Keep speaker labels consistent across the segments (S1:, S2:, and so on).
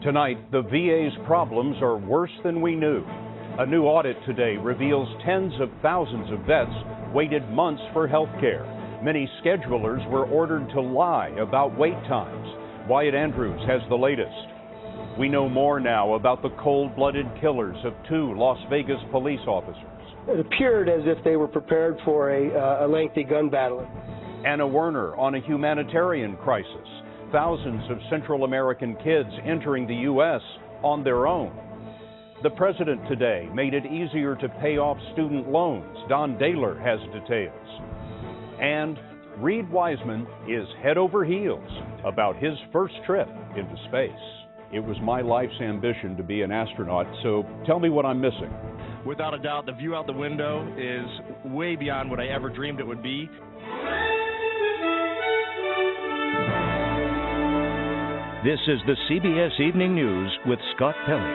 S1: Tonight, the VA's problems are worse than we knew. A new audit today reveals tens of thousands of vets waited months for health care. Many schedulers were ordered to lie about wait times. Wyatt Andrews has the latest. We know more now about the cold-blooded killers of two Las Vegas police officers.
S2: It appeared as if they were prepared for a lengthy gun battle.
S1: Anna Werner on a humanitarian crisis. Thousands of Central American kids entering the U.S. on their own. The president today made it easier to pay off student loans. Don Daler has details. And Reid Wiseman is head over heels about his first trip into space. It was my life's ambition to be an astronaut, so tell me what I'm missing.
S3: Without a doubt, the view out the window is way beyond what I ever dreamed it would be.
S4: This is the CBS Evening News with Scott Pelley.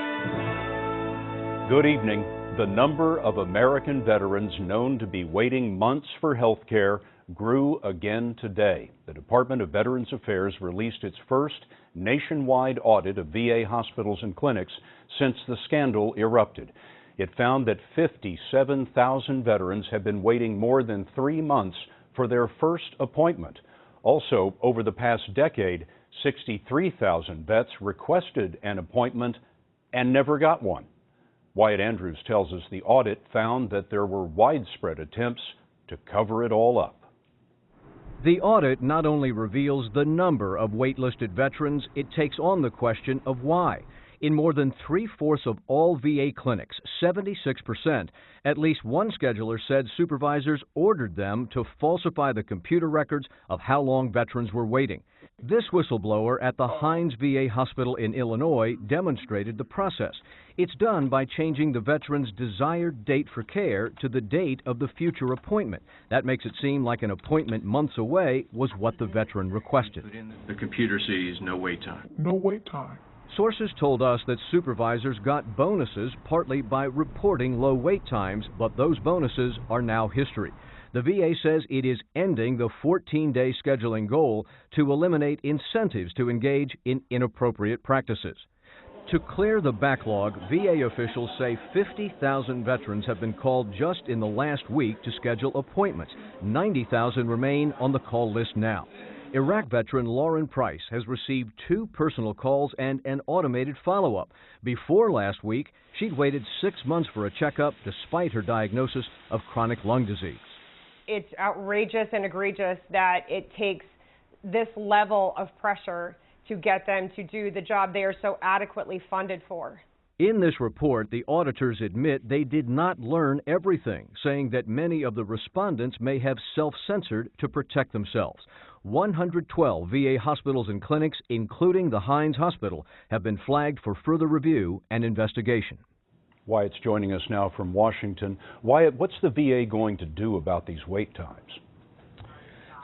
S1: Good evening. The number of American veterans known to be waiting months for health care grew again today. The Department of Veterans Affairs released its first nationwide audit of VA hospitals and clinics since the scandal erupted. It found that 57,000 veterans have been waiting more than 3 months for their first appointment. Also, over the past decade, 63,000 vets requested an appointment and never got one. Wyatt Andrews tells us the audit found that there were widespread attempts to cover it all up.
S5: The audit not only reveals the number of waitlisted veterans, it takes on the question of why. In more than 3/4 of all VA clinics, 76%, at least one scheduler said supervisors ordered them to falsify the computer records of how long veterans were waiting. This whistleblower at the Hines VA Hospital in Illinois demonstrated the process. It's done by changing the veteran's desired date for care to the date of the future appointment. That makes it seem like an appointment months away was what the veteran requested.
S6: The computer sees no wait time.
S7: No wait time.
S5: Sources told us that supervisors got bonuses partly by reporting low wait times, but those bonuses are now history. The VA says it is ending the 14-day scheduling goal to eliminate incentives to engage in inappropriate practices. To clear the backlog, VA officials say 50,000 veterans have been called just in the last week to schedule appointments. 90,000 remain on the call list now. Iraq veteran Lauren Price has received 2 personal calls and an automated follow-up. Before last week, she'd waited 6 months for a checkup despite her diagnosis of chronic lung disease.
S8: It's outrageous and egregious that it takes this level of pressure to get them to do the job they are so adequately funded for.
S5: In this report, the auditors admit they did not learn everything, saying that many of the respondents may have self-censored to protect themselves. 112 VA hospitals and clinics, including the Hines Hospital, have been flagged for further review and investigation.
S1: Wyatt's joining us now from Washington. Wyatt, what's the VA going to do about these wait times?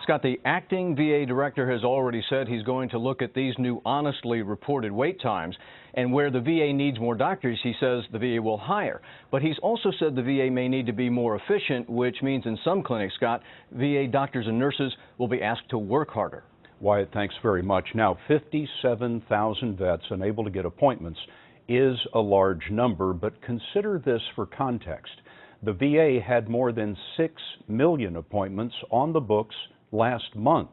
S9: Scott, the acting VA director has already said he's going to look at these new honestly reported wait times. And where the VA needs more doctors, he says the VA will hire. But he's also said the VA may need to be more efficient, which means in some clinics, Scott, VA doctors and nurses will be asked to work harder.
S1: Wyatt, thanks very much. Now, 57,000 vets unable to get appointments is a large number, but consider this for context. The VA had more than 6 million appointments on the books last month,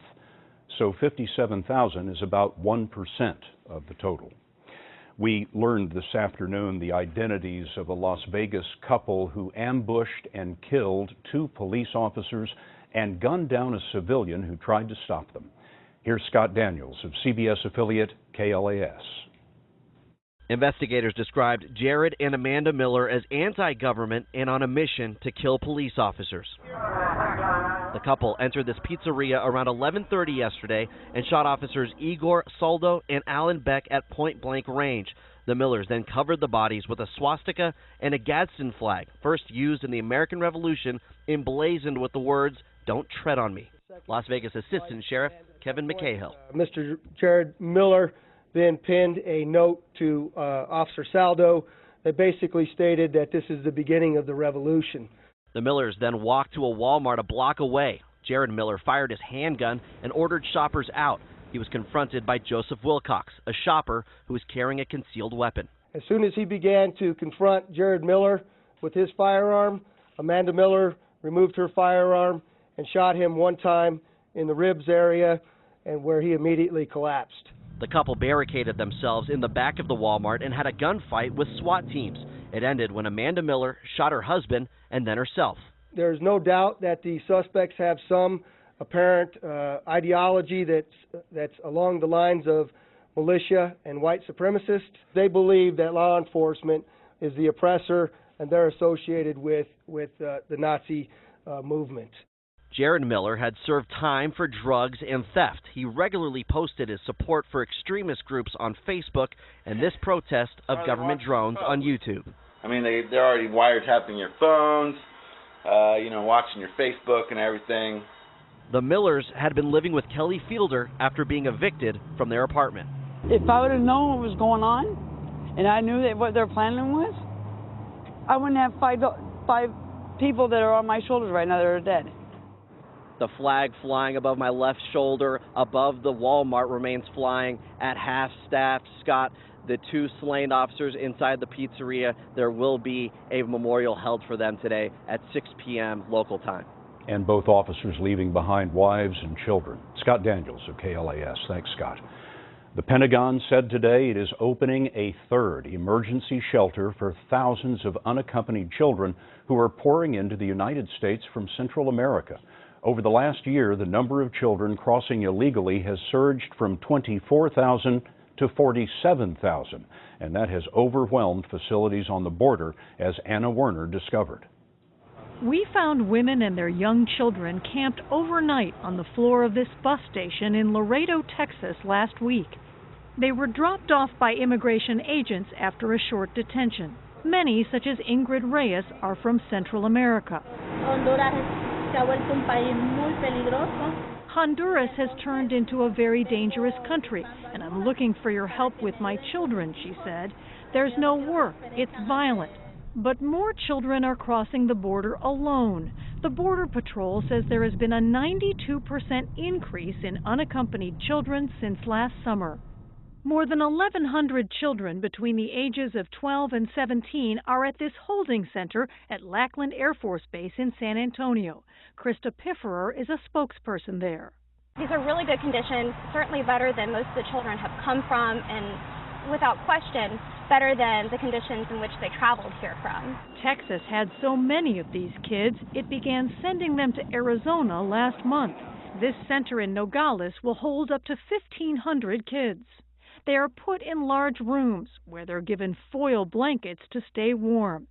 S1: so 57,000 is about 1% of the total. We learned this afternoon the identities of a Las Vegas couple who ambushed and killed 2 police officers and gunned down a civilian who tried to stop them. Here's Scott Daniels of CBS affiliate KLAS.
S10: Investigators described Jared and Amanda Miller as anti-government and on a mission to kill police officers. The couple entered this pizzeria around 11:30 yesterday and shot officers Igor Soldo and Alan Beck at point-blank range. The Millers then covered the bodies with a swastika and a Gadsden flag, first used in the American Revolution, emblazoned with the words, "Don't tread on me." Las Vegas Assistant Sheriff Kevin McCahill.
S2: Mr. Jared Miller then pinned a note to Officer Saldo that basically stated that this is the beginning of the revolution.
S10: The Millers then walked to a Walmart a block away. Jared Miller fired his handgun and ordered shoppers out. He was confronted by Joseph Wilcox, a shopper who was carrying a concealed weapon.
S2: As soon as he began to confront Jared Miller with his firearm, Amanda Miller removed her firearm and shot him one time in the ribs area, and where he immediately collapsed.
S10: The couple barricaded themselves in the back of the Walmart and had a gunfight with SWAT teams. It ended when Amanda Miller shot her husband and then herself.
S2: There's no doubt that the suspects have some apparent ideology that's along the lines of militia and white supremacists. They believe that law enforcement is the oppressor and they're associated with the Nazi movement.
S10: Jared Miller had served time for drugs and theft. He regularly posted his support for extremist groups on Facebook and this protest of government drones on YouTube.
S7: I mean, they're already wiretapping your phones, watching your Facebook and everything.
S10: The Millers had been living with Kelly Fielder after being evicted from their apartment.
S11: If I would have known what was going on and I knew that what their planning was, I wouldn't have five people that are on my shoulders right now that are dead.
S10: The flag flying above my left shoulder, above the Walmart, remains flying at half-staff. Scott, the two slain officers inside the pizzeria, there will be a memorial held for them today at 6 p.m. local time.
S1: And both officers leaving behind wives and children. Scott Daniels of KLAS. Thanks, Scott. The Pentagon said today it is opening a third emergency shelter for thousands of unaccompanied children who are pouring into the United States from Central America. Over the last year, the number of children crossing illegally has surged from 24,000 to 47,000, and that has overwhelmed facilities on the border, as Anna Werner discovered.
S12: We found women and their young children camped overnight on the floor of this bus station in Laredo, Texas last week. They were dropped off by immigration agents after a short detention. Many, such as Ingrid Reyes, are from Central America. Honduras has turned into a very dangerous country, and I'm looking for your help with my children, she said. There's no work, it's violent. But more children are crossing the border alone. The Border Patrol says there has been a 92% increase in unaccompanied children since last summer. More than 1,100 children between the ages of 12 and 17 are at this holding center at Lackland Air Force Base in San Antonio. Krista Pifferer is a spokesperson there.
S13: These are really good conditions, certainly better than most of the children have come from, and without question, better than the conditions in which they traveled here from.
S12: Texas had so many of these kids, it began sending them to Arizona last month. This center in Nogales will hold up to 1,500 kids. They are put in large rooms where they're given foil blankets to stay warm.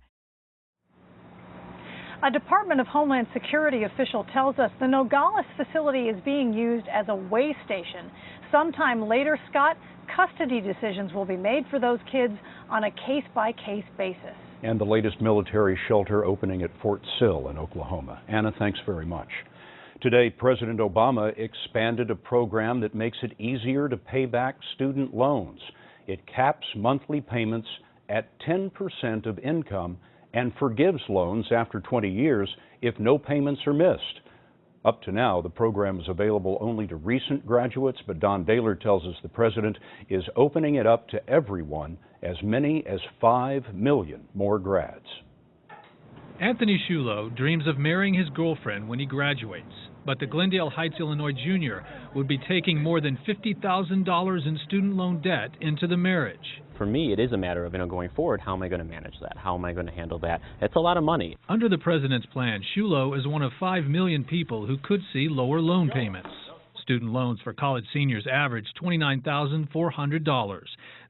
S12: A Department of Homeland Security official tells us the Nogales facility is being used as a way station. Sometime later, Scott, custody decisions will be made for those kids on a case-by-case basis.
S1: And the latest military shelter opening at Fort Sill in Oklahoma. Anna, thanks very much. Today, President Obama expanded a program that makes it easier to pay back student loans. It caps monthly payments at 10% of income and forgives loans after 20 years if no payments are missed. Up to now, the program is available only to recent graduates, but Don Daylor tells us the president is opening it up to everyone, as many as 5 million more grads.
S14: Anthony Shulo dreams of marrying his girlfriend when he graduates, but the Glendale Heights, Illinois junior would be taking more than $50,000 in student loan debt into the marriage.
S15: For me, it is a matter of, going forward, how am I going to manage that? How am I going to handle that? It's a lot of money.
S14: Under the president's plan, Shulo is one of 5 million people who could see lower loan payments. Student loans for college seniors average $29,400.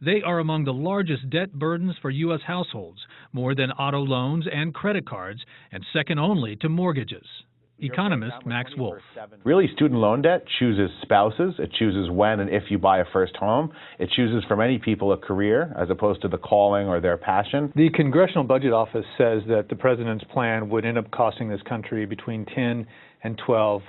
S14: They are among the largest debt burdens for U.S. households, more than auto loans and credit cards, and second only to mortgages. Economist Max Wolf.
S16: Really, student loan debt chooses spouses. It chooses when and if you buy a first home. It chooses for many people a career as opposed to the calling or their passion.
S17: The Congressional Budget Office says that the president's plan would end up costing this country between $10 and $12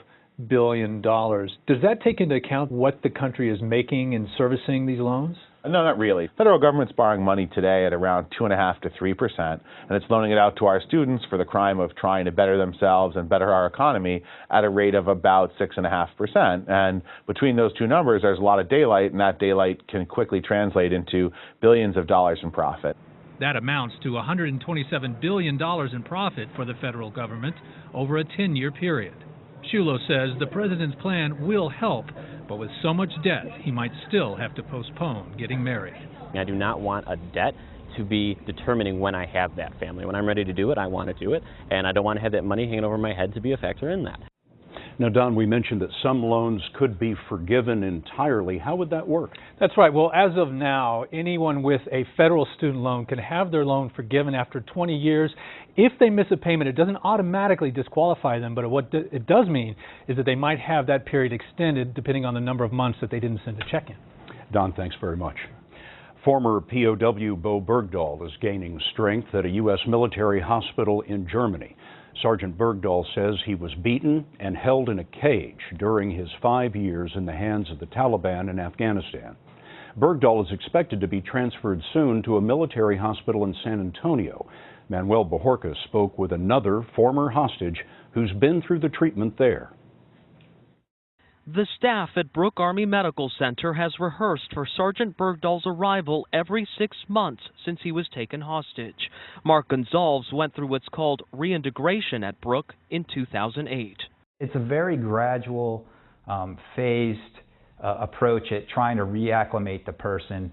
S17: billion. Does that take into account what the country is making in servicing these loans?
S16: No, not really. Federal government's borrowing money today at around 2.5% to 3%, and it's loaning it out to our students for the crime of trying to better themselves and better our economy at a rate of about 6.5%. And between those two numbers, there's a lot of daylight, and that daylight can quickly translate into billions of dollars in profit.
S14: That amounts to $127 billion in profit for the federal government over a 10-year period. Shulo says the president's plan will help, but with so much debt, he might still have to postpone getting married.
S15: I do not want a debt to be determining when I have that family. When I'm ready to do it, I want to do it, and I don't want to have that money hanging over my head to be a factor in that.
S1: Now, Don, we mentioned that some loans could be forgiven entirely. How would that work?
S17: That's right. Well, as of now, anyone with a federal student loan can have their loan forgiven after 20 years. If they miss a payment, it doesn't automatically disqualify them, but what it does mean is that they might have that period extended depending on the number of months that they didn't send a check in.
S1: Don, thanks very much. Former POW Bo Bergdahl is gaining strength at a U.S. military hospital in Germany. Sergeant Bergdahl says he was beaten and held in a cage during his 5 years in the hands of the Taliban in Afghanistan. Bergdahl is expected to be transferred soon to a military hospital in San Antonio. Manuel Bajorquez spoke with another former hostage who's been through the treatment there.
S18: The staff at Brooke Army Medical Center has rehearsed for Sergeant Bergdahl's arrival every 6 months since he was taken hostage. Mark Gonzalez went through what's called reintegration at Brooke in 2008.
S19: It's a very gradual, phased approach at trying to reacclimate the person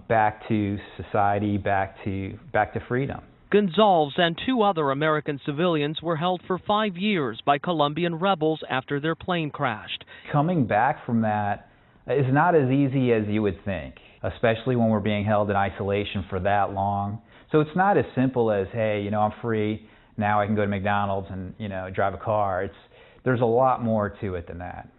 S19: back to society, back to freedom.
S18: Gonzalez and 2 other American civilians were held for 5 years by Colombian rebels after their plane crashed.
S19: Coming back from that is not as easy as you would think, especially when we're being held in isolation for that long. So it's not as simple as, hey, I'm free, now I can go to McDonald's and, drive a car. There's a lot more to it than that.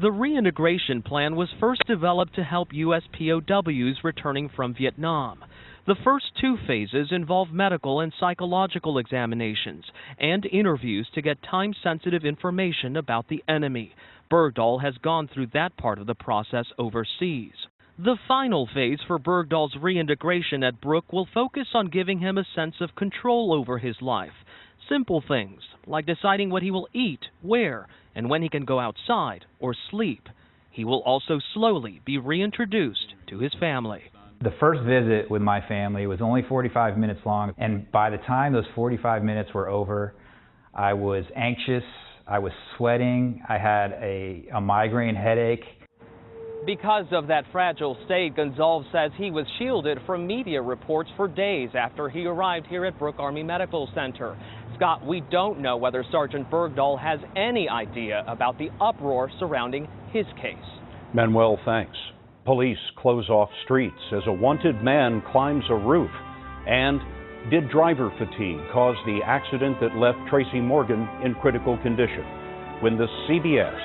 S18: The reintegration plan was first developed to help U.S. POWs returning from Vietnam. The first 2 phases involve medical and psychological examinations and interviews to get time-sensitive information about the enemy. Bergdahl has gone through that part of the process overseas. The final phase for Bergdahl's reintegration at Brooke will focus on giving him a sense of control over his life. Simple things like deciding what he will eat, where, and when he can go outside or sleep. He will also slowly be reintroduced to his family.
S19: The first visit with my family was only 45 minutes long, and by the time those 45 minutes were over, I was anxious, I was sweating, I had a migraine headache.
S18: Because of that fragile state, Gonzalez says he was shielded from media reports for days after he arrived here at Brooke Army Medical Center. Scott, we don't know whether Sergeant Bergdahl has any idea about the uproar surrounding his case.
S1: Manuel, thanks. Police close off streets as a wanted man climbs a roof. And did driver fatigue cause the accident that left Tracy Morgan in critical condition? When the CBS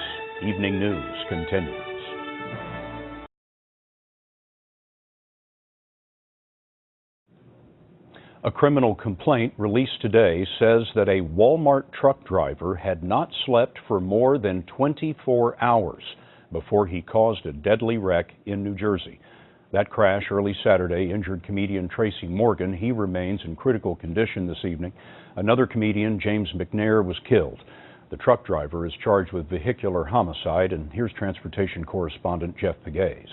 S1: Evening News continues. A criminal complaint released today says that a Walmart truck driver had not slept for more than 24 hours before he caused a deadly wreck in New Jersey. That crash early Saturday injured comedian Tracy Morgan. He remains in critical condition this evening. Another comedian, James McNair, was killed. The truck driver is charged with vehicular homicide, and here's transportation correspondent Jeff Pegues.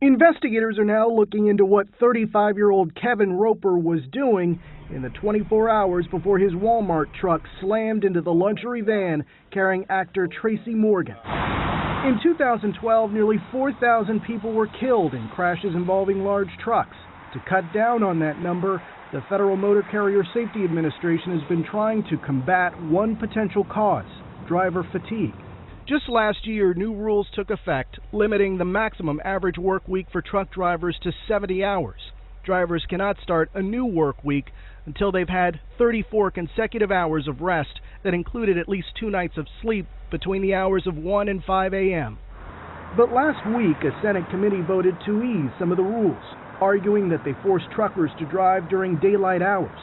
S20: Investigators are now looking into what 35-year-old Kevin Roper was doing in the 24 hours before his Walmart truck slammed into the luxury van carrying actor Tracy Morgan. In 2012, nearly 4,000 people were killed in crashes involving large trucks. To cut down on that number, the Federal Motor Carrier Safety Administration has been trying to combat one potential cause, driver fatigue. Just last year, new rules took effect, limiting the maximum average work week for truck drivers to 70 hours. Drivers cannot start a new work week until they've had 34 consecutive hours of rest that included at least 2 nights of sleep between the hours of 1 and 5 a.m. But last week, a Senate committee voted to ease some of the rules, arguing that they forced truckers to drive during daylight hours.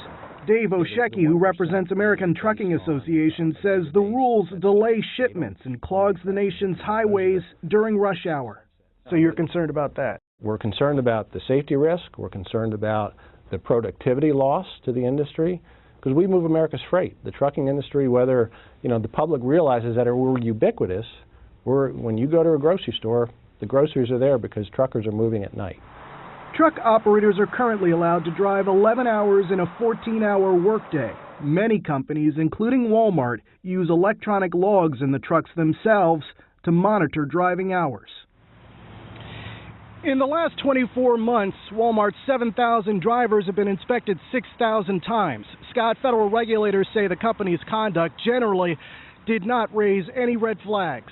S20: Dave Oshecki, who represents American Trucking Association, says the rules delay shipments and clogs the nation's highways during rush hour. So you're concerned about that?
S21: We're concerned about the safety risk. We're concerned about the productivity loss to the industry, because we move America's freight. The trucking industry, whether the public realizes that we're ubiquitous, when you go to a grocery store, the groceries are there because truckers are moving at night.
S20: Truck operators are currently allowed to drive 11 hours in a 14-hour workday. Many companies, including Walmart, use electronic logs in the trucks themselves to monitor driving hours. In the last 24 months, Walmart's 7,000 drivers have been inspected 6,000 times. Scott, federal regulators say the company's conduct generally did not raise any red flags.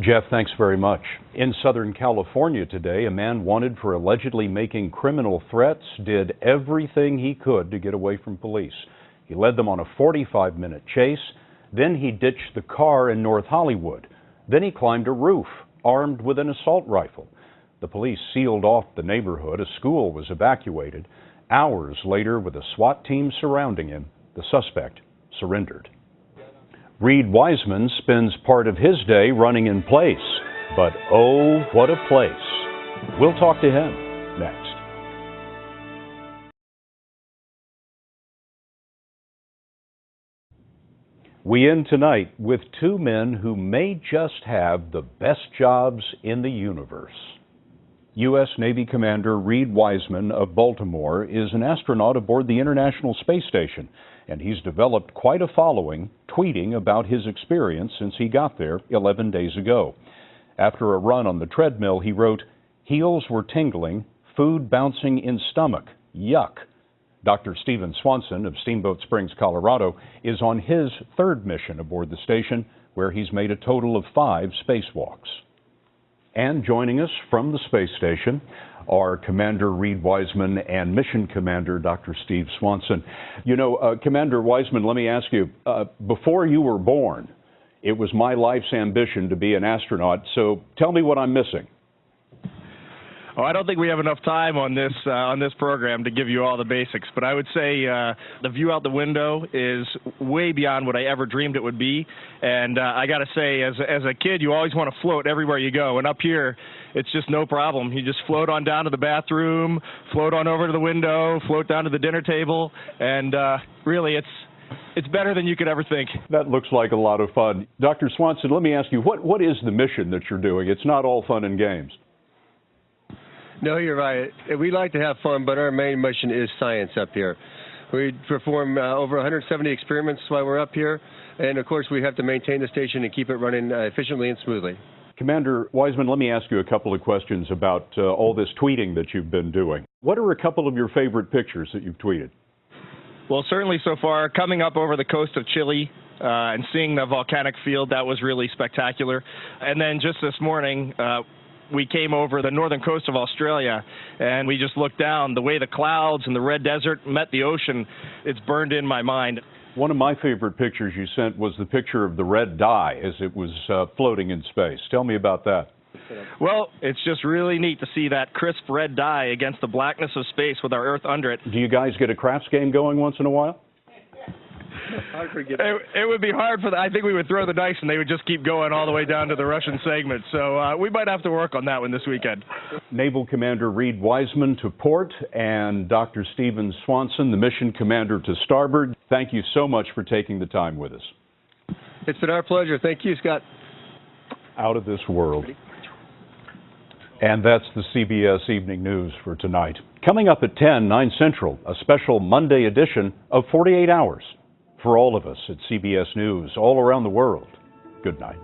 S1: Jeff, thanks very much. In Southern California today, a man wanted for allegedly making criminal threats did everything he could to get away from police. He led them on a 45-minute chase. Then he ditched the car in North Hollywood. Then he climbed a roof, armed with an assault rifle. The police sealed off the neighborhood. A school was evacuated. Hours later, with a SWAT team surrounding him, the suspect surrendered. Reid Wiseman spends part of his day running in place. But oh, what a place. We'll talk to him next. We end tonight with two men who may just have the best jobs in the universe. U.S. Navy Commander Reid Wiseman of Baltimore is an astronaut aboard the International Space Station, and he's developed quite a following, tweeting about his experience since he got there 11 days ago. After a run on the treadmill, he wrote, "Heels were tingling, food bouncing in stomach, yuck." Dr. Stephen Swanson of Steamboat Springs, Colorado, is on his third mission aboard the station, where he's made a total of 5 spacewalks. And joining us from the space station are Commander Reid Wiseman and Mission Commander Dr. Steve Swanson. Commander Wiseman, let me ask you, before you were born, it was my life's ambition to be an astronaut, so tell me what I'm missing.
S3: Oh, I don't think we have enough time on this program to give you all the basics, but I would say the view out the window is way beyond what I ever dreamed it would be. And I got to say, as a kid, you always want to float everywhere you go. And up here, it's just no problem. You just float on down to the bathroom, float on over to the window, float down to the dinner table, and really, it's better than you could ever think.
S1: That looks like a lot of fun. Dr. Swanson, let me ask you, what is the mission that you're doing? It's not all fun and games.
S22: No, you're right. We like to have fun, but our main mission is science up here. We perform over 170 experiments while we're up here, and of course we have to maintain the station and keep it running efficiently and smoothly.
S1: Commander Wiseman, let me ask you a couple of questions about all this tweeting that you've been doing. What are a couple of your favorite pictures that you've tweeted?
S3: Well, certainly so far, coming up over the coast of Chile and seeing the volcanic field, that was really spectacular. And then just this morning, we came over the northern coast of Australia, and we just looked down. The way the clouds and the red desert met the ocean, it's burned in my mind.
S1: One of my favorite pictures you sent was the picture of the red dye as it was floating in space. Tell me about that.
S3: Well, it's just really neat to see that crisp red dye against the blackness of space with our Earth under it.
S1: Do you guys get a crafts game going once in a while?
S3: It would be hard for I think we would throw the dice and they would just keep going all the way down to the Russian segment. So we might have to work on that one this weekend.
S1: Naval Commander Reid Wiseman to port and Dr. Stephen Swanson, the mission commander to starboard. Thank you so much for taking the time with us.
S22: It's been our pleasure. Thank you, Scott.
S1: Out of this world. And that's the CBS Evening News for tonight. Coming up at 10, 9 Central, a special Monday edition of 48 Hours. For all of us at CBS News all around the world, good night.